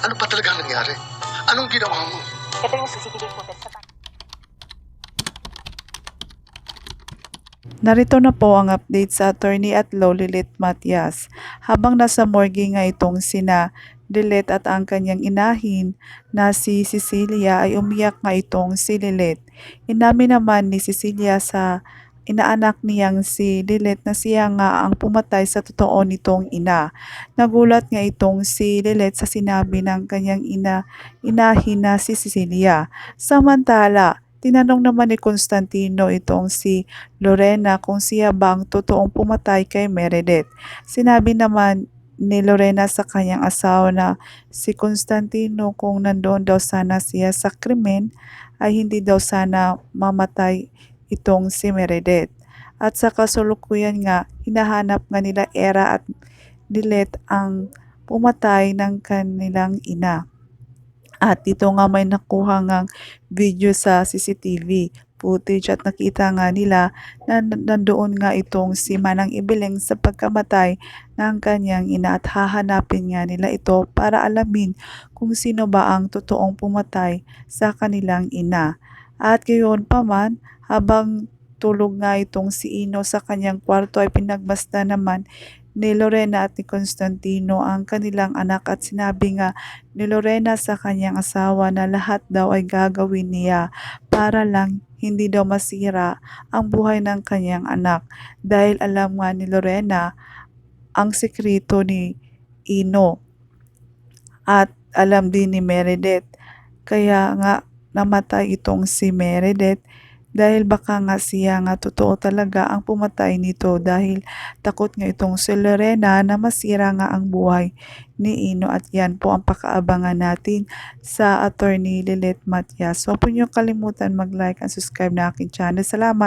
Ano pa talaga ang nangyari? Anong ginawa mo? Ito yung CCTV footage sa Narito na po ang update sa attorney at law Lilit Matias. Habang nasa morgue nga itong sina Lilit at ang kanyang inahin na si Cecilia ay umiyak nga itong si Lilit. Inamin naman ni Cecilia sa inaanak niyang si Lilit na siya nga ang pumatay sa totoo nitong ina. Nagulat nga itong si Lilit sa sinabi ng kanyang inahin na si Cecilia. Samantala, tinanong naman ni Constantino itong si Lorena kung siya ba ang totoong pumatay kay Meredith. Sinabi naman ni Lorena sa kanyang asawa na si Constantino kung nandoon daw sana siya sa krimen ay hindi daw sana mamatay itong si Meredith. At sa kasalukuyan nga, hinahanap nga nila Era at Lilet ang pumatay ng kanilang ina. At dito nga may nakuha ngang video sa CCTV footage at nakita nga nila na nandoon nga itong si Manang Ibileng sa pagkamatay ng kanyang ina at hahanapin nga nila ito para alamin kung sino ba ang totoong pumatay sa kanilang ina. At gayon pa man, habang tulog nga itong si Ino sa kanyang kwarto ay pinagmasdan naman ni Lorena at ni Constantino ang kanilang anak at sinabi nga ni Lorena sa kanyang asawa na lahat daw ay gagawin niya para lang hindi daw masira ang buhay ng kanyang anak dahil alam nga ni Lorena ang sekreto ni Ino at alam din ni Meredith. Kaya nga namatay itong si Meredith dahil baka nga siya nga totoo talaga ang pumatay nito dahil takot nga itong si Lorena na masira nga ang buhay ni Ino at yan po ang pakaabangan natin sa attorney Lilit Matias. So, huwag po niyong kalimutan mag-like and subscribe na aking channel. Salamat!